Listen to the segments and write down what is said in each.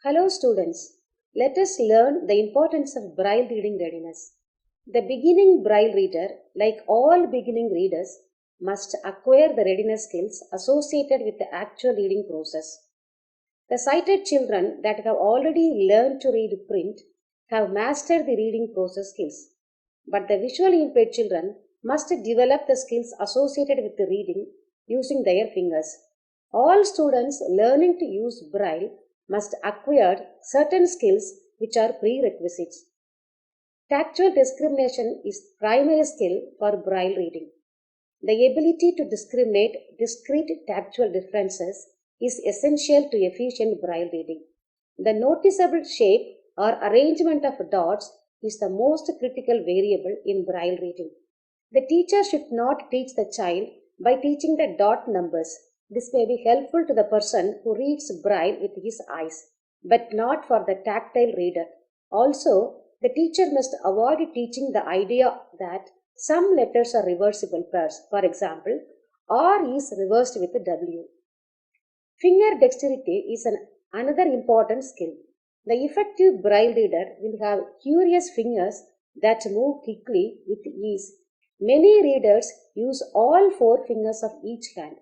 Hello students, let us learn the importance of Braille reading readiness. The beginning Braille reader, like all beginning readers, must acquire the readiness skills associated with the actual reading process. The sighted children that have already learned to read print have mastered the reading process skills, but the visually impaired children must develop the skills associated with the reading using their fingers. All students learning to use Braille must acquire certain skills which are prerequisites. Tactual discrimination is primary skill for Braille reading. The ability to discriminate discrete tactual differences is essential to efficient Braille reading. The noticeable shape or arrangement of dots is the most critical variable in Braille reading. The teacher should not teach the child by teaching the dot numbers. This may be helpful to the person who reads Braille with his eyes, but not for the tactile reader. Also, the teacher must avoid teaching the idea that some letters are reversible pairs. For example, R is reversed with W. Finger dexterity is another important skill. The effective Braille reader will have curious fingers that move quickly with ease. Many readers use all four fingers of each hand.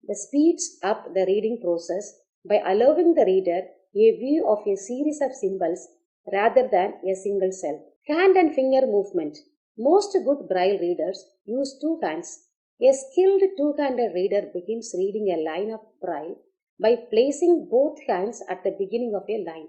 This speeds up the reading process by allowing the reader a view of a series of symbols rather than a single cell. Hand and finger movement. Most good Braille readers use two hands. A skilled two-handed reader begins reading a line of Braille by placing both hands at the beginning of a line.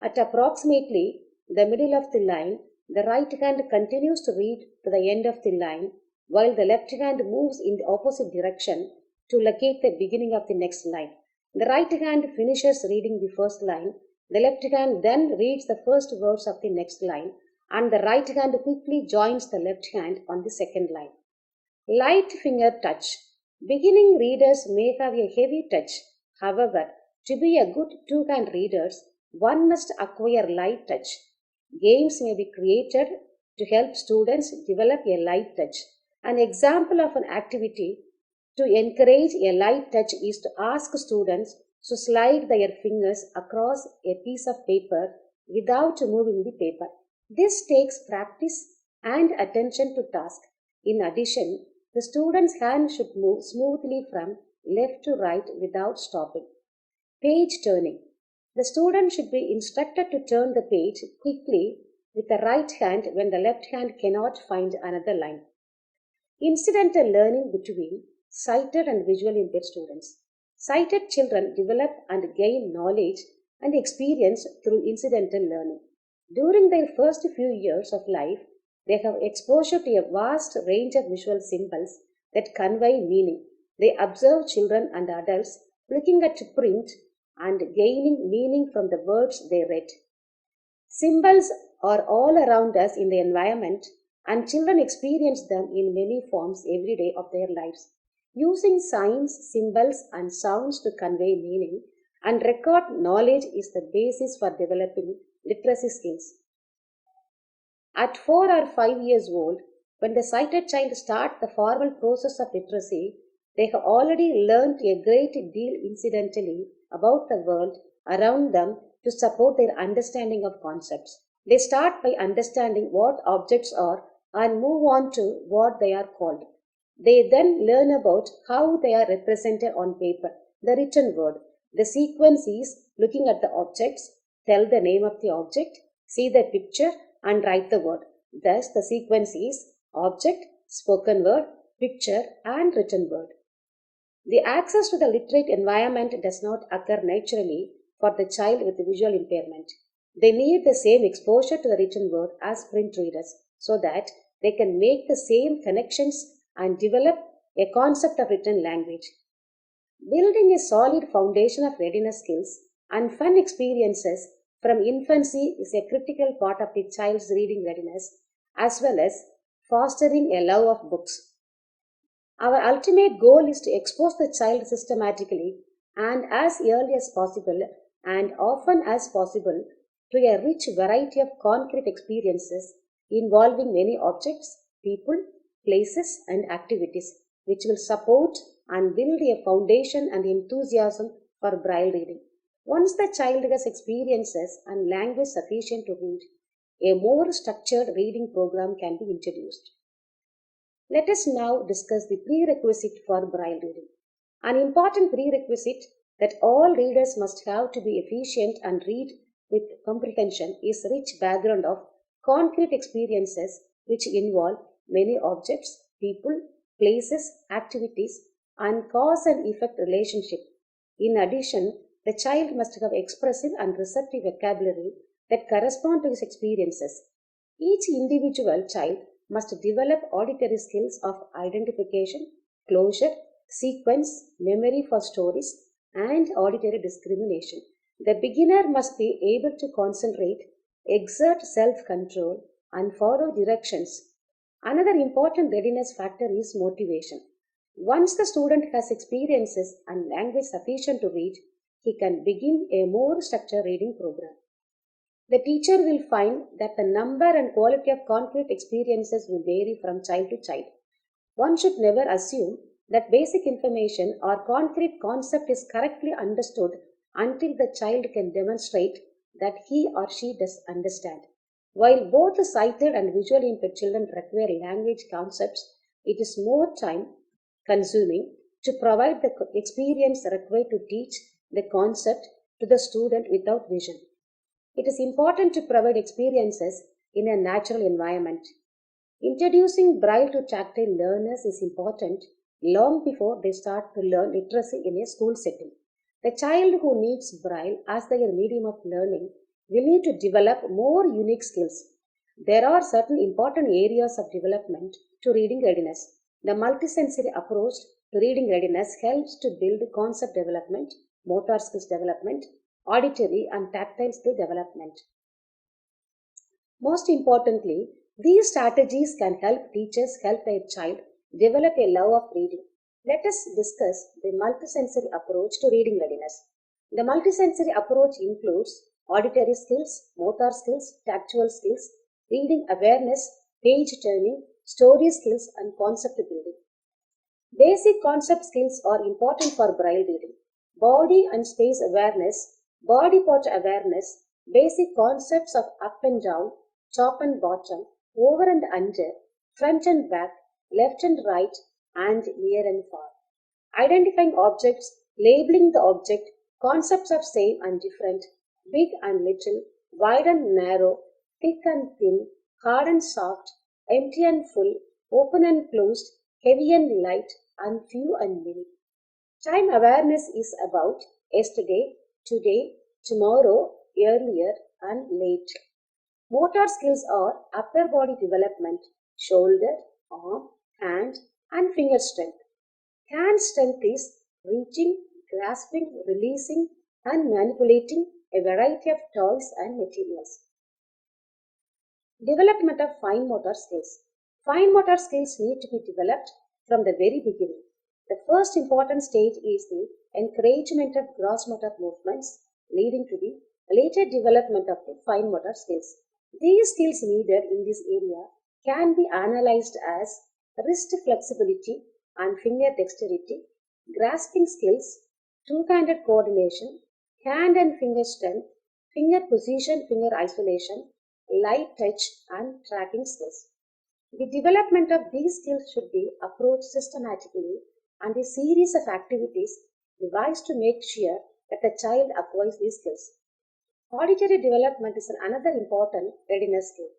At approximately the middle of the line, the right hand continues to read to the end of the line, while the left hand moves in the opposite direction to locate the beginning of the next line. The right hand finishes reading the first line, the left hand then reads the first words of the next line, and the right hand quickly joins the left hand on the second line. Light finger touch. Beginning readers may have a heavy touch. However, to be a good two-hand reader, one must acquire light touch. Games may be created to help students develop a light touch. An example of an activity to encourage a light touch is to ask students to slide their fingers across a piece of paper without moving the paper. This takes practice and attention to task. In addition, the student's hand should move smoothly from left to right without stopping. Page turning. The student should be instructed to turn the page quickly with the right hand when the left hand cannot find another line. Incidental learning between sighted and visually impaired students. Sighted children develop and gain knowledge and experience through incidental learning. During their first few years of life, they have exposure to a vast range of visual symbols that convey meaning. They observe children and adults looking at print and gaining meaning from the words they read. Symbols are all around us in the environment, and children experience them in many forms every day of their lives. Using signs, symbols, and sounds to convey meaning and record knowledge is the basis for developing literacy skills. At 4 or 5 years old, when the sighted child starts the formal process of literacy, they have already learned a great deal incidentally about the world around them to support their understanding of concepts. They start by understanding what objects are and move on to what they are called. They then learn about how they are represented on paper, the written word. The sequence is looking at the objects, tell the name of the object, see the picture, and write the word. Thus, the sequence is object, spoken word, picture, and written word. The access to the literate environment does not occur naturally for the child with visual impairment. They need the same exposure to the written word as print readers so that they can make the same connections and develop a concept of written language. Building a solid foundation of readiness skills and fun experiences from infancy is a critical part of the child's reading readiness, as well as fostering a love of books. Our ultimate goal is to expose the child systematically and as early as possible and often as possible to a rich variety of concrete experiences involving many objects, people, places, and activities, which will support and build a foundation and enthusiasm for Braille reading. Once the child has experiences and language sufficient to read, a more structured reading program can be introduced. Let us now discuss the prerequisite for Braille reading. An important prerequisite that all readers must have to be efficient and read with comprehension is rich background of concrete experiences which involve many objects, people, places, activities, and cause and effect relationship. In addition, the child must have expressive and receptive vocabulary that correspond to his experiences. Each individual child must develop auditory skills of identification, closure, sequence, memory for stories, and auditory discrimination. The beginner must be able to concentrate, exert self control, and follow directions. Another important readiness factor is motivation. Once the student has experiences and language sufficient to read, he can begin a more structured reading program. The teacher will find that the number and quality of concrete experiences will vary from child to child. One should never assume that basic information or concrete concept is correctly understood until the child can demonstrate that he or she does understand. While both the sighted and visually impaired children require language concepts, it is more time consuming to provide the experience required to teach the concept to the student without vision. It is important to provide experiences in a natural environment. Introducing Braille to tactile learners is important long before they start to learn literacy in a school setting. The child who needs Braille as their medium of learning will need to develop more unique skills. There are certain important areas of development to reading readiness. The multisensory approach to reading readiness helps to build concept development, motor skills development, auditory and tactile skill development. Most importantly, these strategies can help teachers help their child develop a love of reading. Let us discuss the multisensory approach to reading readiness. The multisensory approach includes auditory skills, motor skills, tactual skills, reading awareness, page turning, story skills, and concept building. Basic concept skills are important for Braille reading. Body and space awareness, body part awareness, basic concepts of up and down, top and bottom, over and under, front and back, left and right, and near and far. Identifying objects, labeling the object, concepts of same and different, big and little, wide and narrow, thick and thin, hard and soft, empty and full, open and closed, heavy and light, and few and many. Time awareness is about yesterday, today, tomorrow, earlier, and late. Motor skills are upper body development, shoulder, arm, hand, and finger strength. Hand strength is reaching, grasping, releasing, and manipulating a variety of toys and materials. Development of fine motor skills. Fine motor skills need to be developed from the very beginning. The first important stage is the encouragement of gross motor movements, leading to the later development of the fine motor skills. These skills needed in this area can be analyzed as wrist flexibility and finger dexterity, grasping skills, two-handed coordination, hand and finger strength, finger position, finger isolation, light touch, and tracking skills. The development of these skills should be approached systematically and a series of activities devised to make sure that the child acquires these skills. Auditory development is another important readiness skill.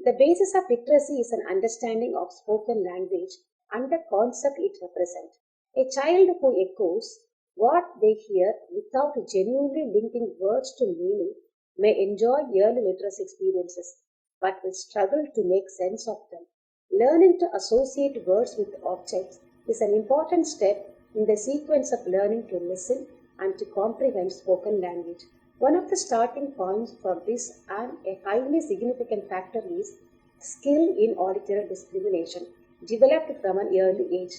The basis of literacy is an understanding of spoken language and the concept it represents. A child who echoes what they hear without genuinely linking words to meaning may enjoy early literacy experiences but will struggle to make sense of them. Learning to associate words with objects is an important step in the sequence of learning to listen and to comprehend spoken language. One of the starting points for this and a highly significant factor is skill in auditory discrimination, developed from an early age.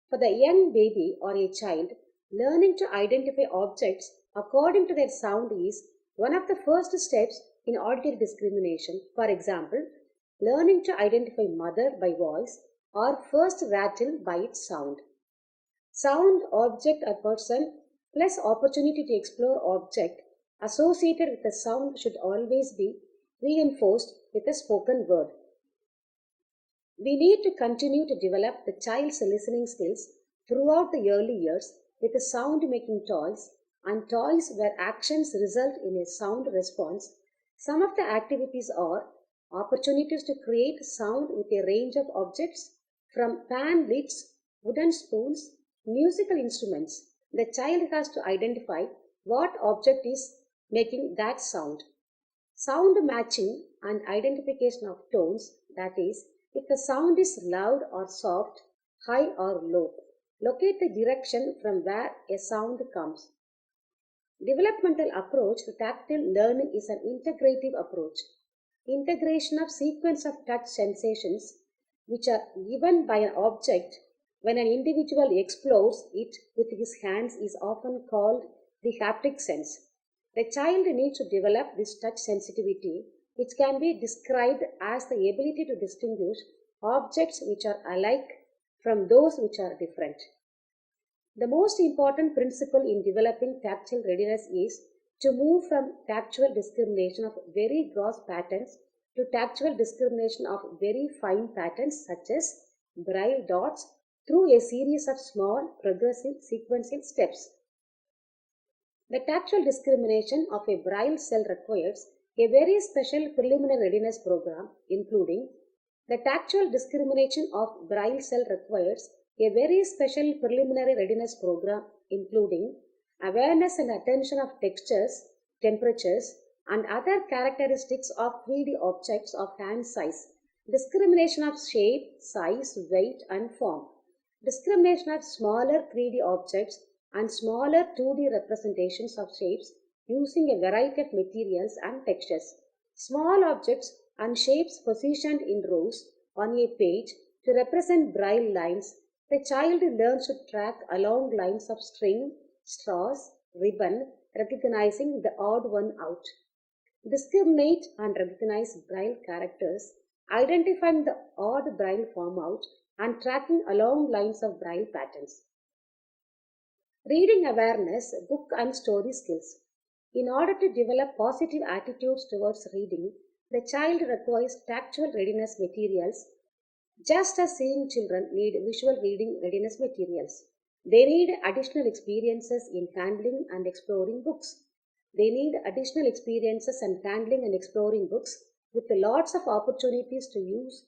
For the young baby or a child, learning to identify objects according to their sound is one of the first steps in auditory discrimination. For example, learning to identify mother by voice or first rattle by its sound. Sound, object, or person plus opportunity to explore object associated with a sound should always be reinforced with a spoken word. We need to continue to develop the child's listening skills throughout the early years with the sound making toys and toys where actions result in a sound response. Some of the activities are opportunities to create sound with a range of objects from pan lids, wooden spoons, musical instruments. The child has to identify what object is making that sound. Sound matching and identification of tones, that is, if the sound is loud or soft, high or low. Locate the direction from where a sound comes. Developmental approach to tactile learning is an integrative approach. Integration of sequence of touch sensations which are given by an object when an individual explores it with his hands is often called the haptic sense. The child needs to develop this touch sensitivity, which can be described as the ability to distinguish objects which are alike from those which are different. The most important principle in developing tactile readiness is to move from tactual discrimination of very gross patterns to tactual discrimination of very fine patterns such as braille dots through a series of small progressive sequential steps. The tactual discrimination of a braille cell requires a very special preliminary readiness program, including the tactual discrimination of braille cell requires a very special preliminary readiness program, including awareness and attention of textures, temperatures, and other characteristics of 3D objects of hand size, discrimination of shape, size, weight, and form, discrimination of smaller 3D objects and smaller 2D representations of shapes using a variety of materials and textures. Small objects and shapes positioned in rows on a page to represent braille lines. The child learns to track along lines of string, straws, ribbon, recognizing the odd one out. Discriminate and recognize braille characters, identifying the odd braille form out, and tracking along lines of braille patterns. Reading awareness, book and story skills. In order to develop positive attitudes towards reading, the child requires tactual readiness materials just as seeing children need visual reading readiness materials. They need additional experiences in handling and exploring books. They need additional experiences in handling and exploring books with lots of opportunities to use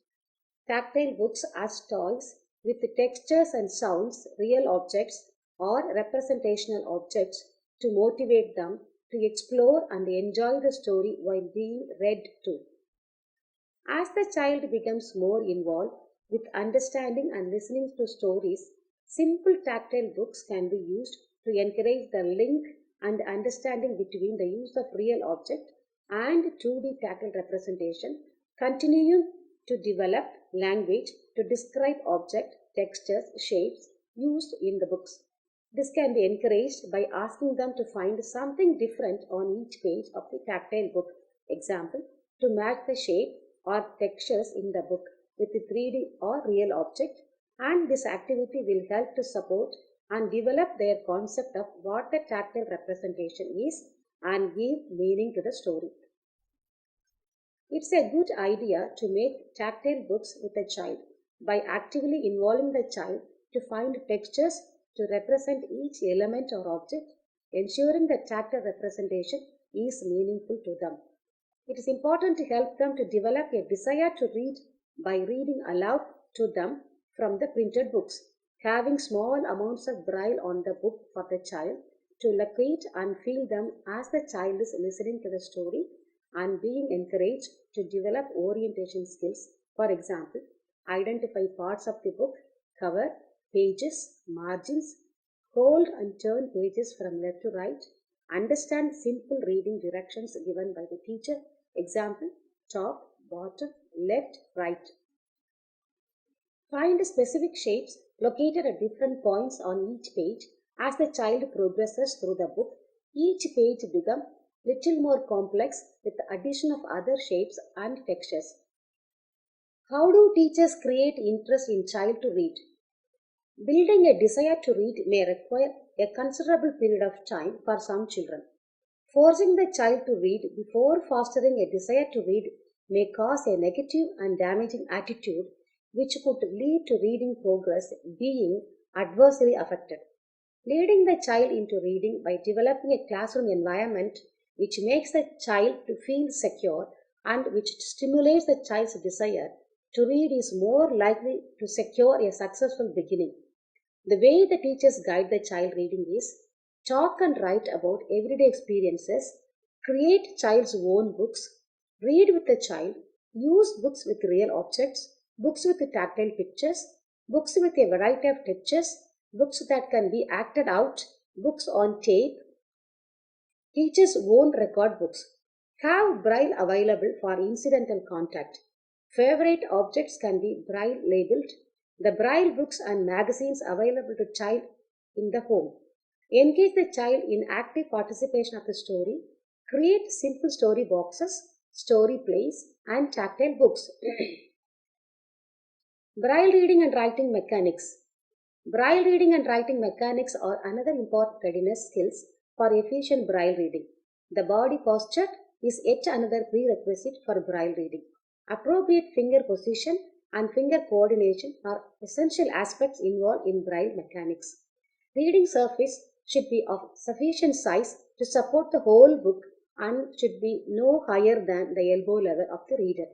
tactile books as toys with textures and sounds, real objects or representational objects to motivate them to explore and enjoy the story while being read to. As the child becomes more involved with understanding and listening to stories, simple tactile books can be used to encourage the link and understanding between the use of real object and 2D tactile representation, continuing to develop language to describe object, textures, shapes used in the books. This can be encouraged by asking them to find something different on each page of the tactile book. Example, to match the shape or textures in the book with the 3D or real object, and this activity will help to support and develop their concept of what the tactile representation is and give meaning to the story. It's a good idea to make tactile books with a child by actively involving the child to find textures to represent each element or object, ensuring that tactile representation is meaningful to them. It is important to help them to develop a desire to read by reading aloud to them from the printed books, having small amounts of braille on the book for the child to locate and feel them as the child is listening to the story and being encouraged to develop orientation skills. For example, identify parts of the book, cover, pages, margins, hold and turn pages from left to right, understand simple reading directions given by the teacher. Example, top, bottom, left, right. Find specific shapes located at different points on each page. As the child progresses through the book, each page becomes little more complex with the addition of other shapes and textures. How do teachers create interest in child to read? Building a desire to read may require a considerable period of time for some children. Forcing the child to read before fostering a desire to read may cause a negative and damaging attitude which could lead to reading progress being adversely affected. Leading the child into reading by developing a classroom environment which makes the child to feel secure and which stimulates the child's desire to read is more likely to secure a successful beginning. The way the teachers guide the child reading is talk and write about everyday experiences, create child's own books, read with the child, use books with real objects, books with tactile pictures, books with a variety of textures, books that can be acted out, books on tape, teachers' own record books. Have Braille available for incidental contact. Favorite objects can be Braille labeled. The Braille books and magazines available to child in the home. Engage the child in active participation of the story. Create simple story boxes, story plays, and tactile books. Braille reading and writing mechanics. Braille reading and writing mechanics are another important readiness skills for efficient Braille reading. The body posture is yet another prerequisite for Braille reading. Appropriate finger position and finger coordination are essential aspects involved in Braille mechanics. Reading surface should be of sufficient size to support the whole book and should be no higher than the elbow level of the reader.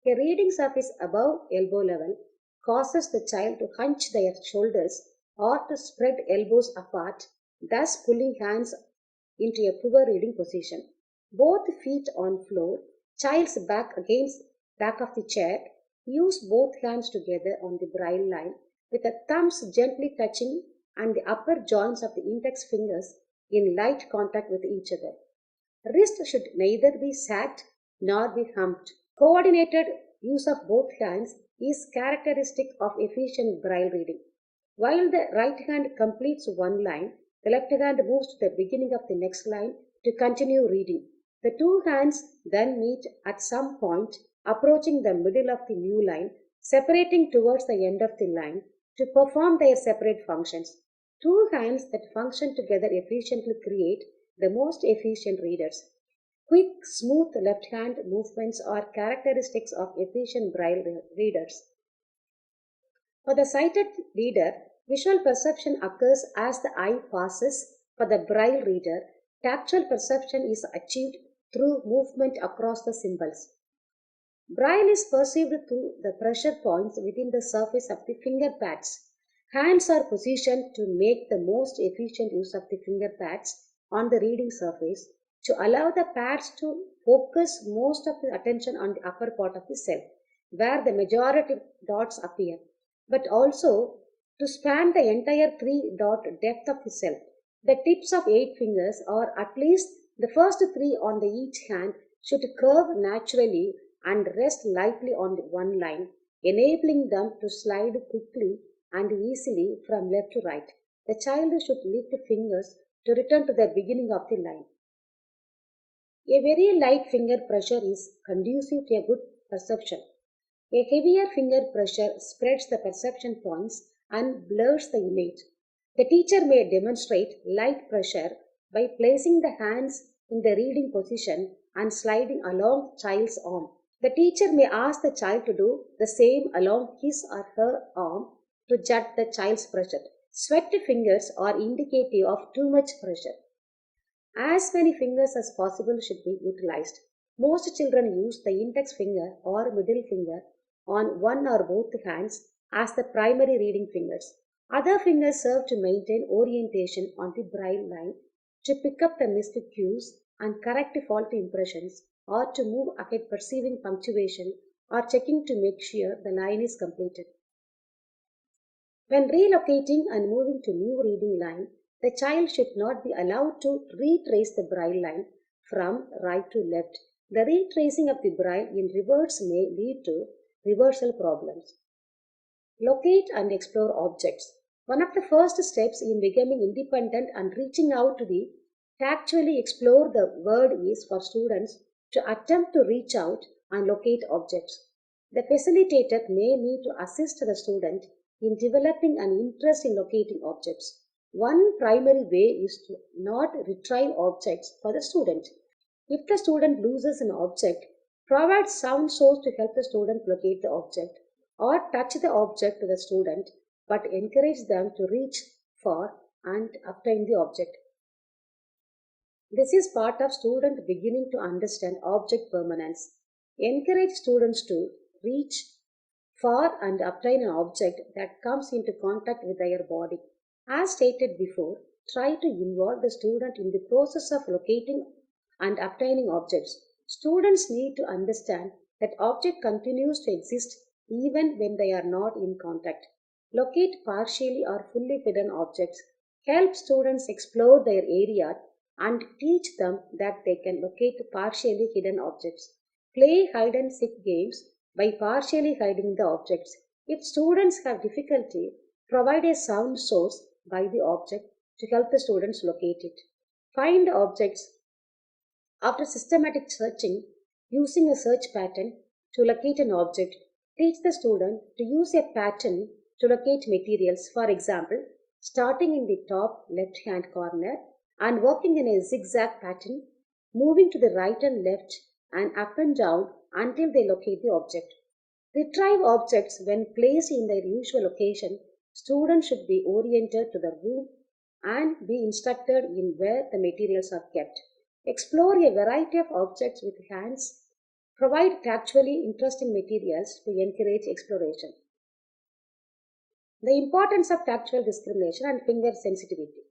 A reading surface above elbow level causes the child to hunch their shoulders or to spread elbows apart, thus pulling hands into a poor reading position. Both feet on floor, child's back against back of the chair. Use both hands together on the Braille line with the thumbs gently touching and the upper joints of the index fingers in light contact with each other. Wrist should neither be sagged nor be humped. Coordinated use of both hands is characteristic of efficient Braille reading. While the right hand completes one line, the left hand moves to the beginning of the next line to continue reading. The two hands then meet at some point, approaching the middle of the new line, separating towards the end of the line to perform their separate functions. Two hands that function together efficiently create the most efficient readers. Quick, smooth left hand movements are characteristics of efficient Braille readers. For the sighted reader, visual perception occurs as the eye passes. For the Braille reader, tactile perception is achieved through movement across the symbols. Braille is perceived through the pressure points within the surface of the finger pads. Hands are positioned to make the most efficient use of the finger pads on the reading surface to allow the pads to focus most of the attention on the upper part of the cell, where the majority of dots appear, but also to span the entire 3-dot depth of the cell. The tips of 8 fingers, or at least the first 3 on the each hand, should curve naturally and rest lightly on one line, enabling them to slide quickly and easily from left to right. The child should lift fingers to return to the beginning of the line. A very light finger pressure is conducive to a good perception. A heavier finger pressure spreads the perception points and blurs the image. The teacher may demonstrate light pressure by placing the hands in the reading position and sliding along child's arm. The teacher may ask the child to do the same along his or her arm to judge the child's pressure. Sweat fingers are indicative of too much pressure. As many fingers as possible should be utilized. Most children use the index finger or middle finger on one or both hands as the primary reading fingers. Other fingers serve to maintain orientation on the Braille line, to pick up the missed cues and correct faulty impressions, or to move ahead perceiving punctuation or checking to make sure the line is completed. When relocating and moving to new reading line, the child should not be allowed to retrace the Braille line from right to left. The retracing of the Braille in reverse may lead to reversal problems. Locate and explore objects. One of the first steps in becoming independent and reaching out to actually explore the world is for students to attempt to reach out and locate objects. The facilitator may need to assist the student in developing an interest in locating objects. One primary way is to not retrieve objects for the student. If the student loses an object, provide sound source to help the student locate the object, or touch the object to the student, but encourage them to reach for and obtain the object. This is part of student beginning to understand object permanence. Encourage students to reach for and obtain an object that comes into contact with their body. As stated before, try to involve the student in the process of locating and obtaining objects. Students need to understand that object continues to exist even when they are not in contact. Locate partially or fully hidden objects. Help students explore their area and teach them that they can locate partially hidden objects. Play hide and seek games by partially hiding the objects. If students have difficulty, provide a sound source by the object to help the students locate it. Find objects after systematic searching using a search pattern to locate an object. Teach the student to use a pattern to locate materials. For example, starting in the top left hand corner and working in a zigzag pattern, moving to the right and left and up and down until they locate the object. Retrieve objects when placed in their usual location. Students should be oriented to the room and be instructed in where the materials are kept. Explore a variety of objects with hands. Provide tactually interesting materials to encourage exploration. The importance of tactual discrimination and finger sensitivity.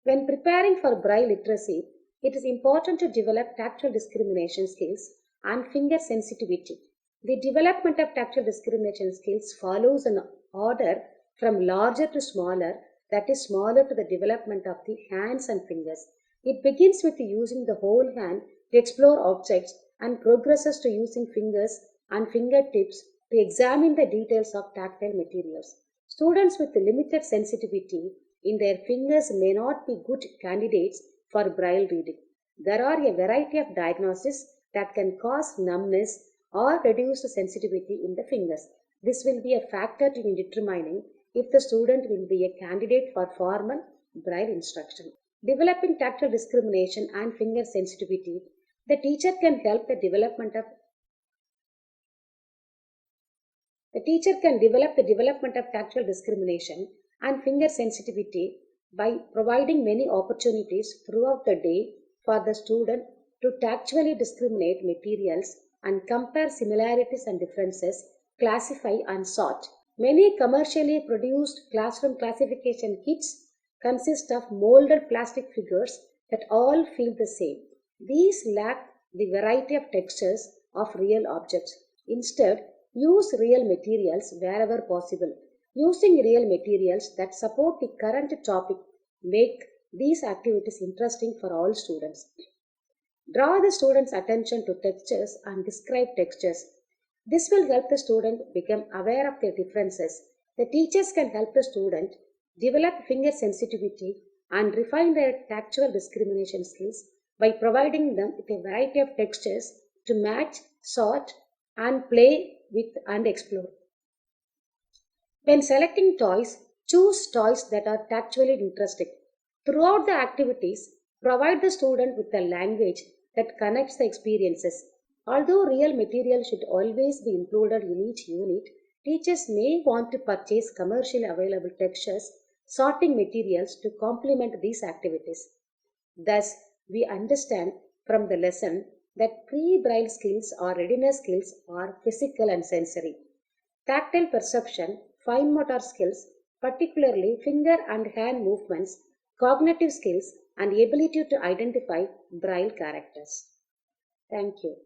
When preparing for Braille literacy, it is important to develop tactile discrimination skills and finger sensitivity. The development of tactile discrimination skills follows an order from larger to smaller, that is smaller to the development of the hands and fingers. It begins with using the whole hand to explore objects and progresses to using fingers and fingertips to examine the details of tactile materials. Students with limited sensitivity in their fingers may not be good candidates for Braille reading. There are a variety of diagnoses that can cause numbness or reduced sensitivity in the fingers. This will be a factor in determining if the student will be a candidate for formal Braille instruction. Developing tactile discrimination and finger sensitivity, the teacher can help the development of tactile discrimination and finger sensitivity by providing many opportunities throughout the day for the student to tactually discriminate materials and compare similarities and differences, classify and sort. Many commercially produced classroom classification kits consist of molded plastic figures that all feel the same. These lack the variety of textures of real objects. Instead, use real materials wherever possible. Using real materials that support the current topic make these activities interesting for all students. Draw the student's attention to textures and describe textures. This will help the student become aware of their differences. The teachers can help the student develop finger sensitivity and refine their tactual discrimination skills by providing them with a variety of textures to match, sort, and play with and explore. When selecting toys, choose toys that are tactually interesting. Throughout the activities, provide the student with a language that connects the experiences. Although real material should always be included in each unit, teachers may want to purchase commercially available textures, sorting materials to complement these activities. Thus, we understand from the lesson that pre-Braille skills or readiness skills are physical and sensory. Tactile perception, fine motor skills, particularly finger and hand movements, cognitive skills, and ability to identify Braille characters. Thank you.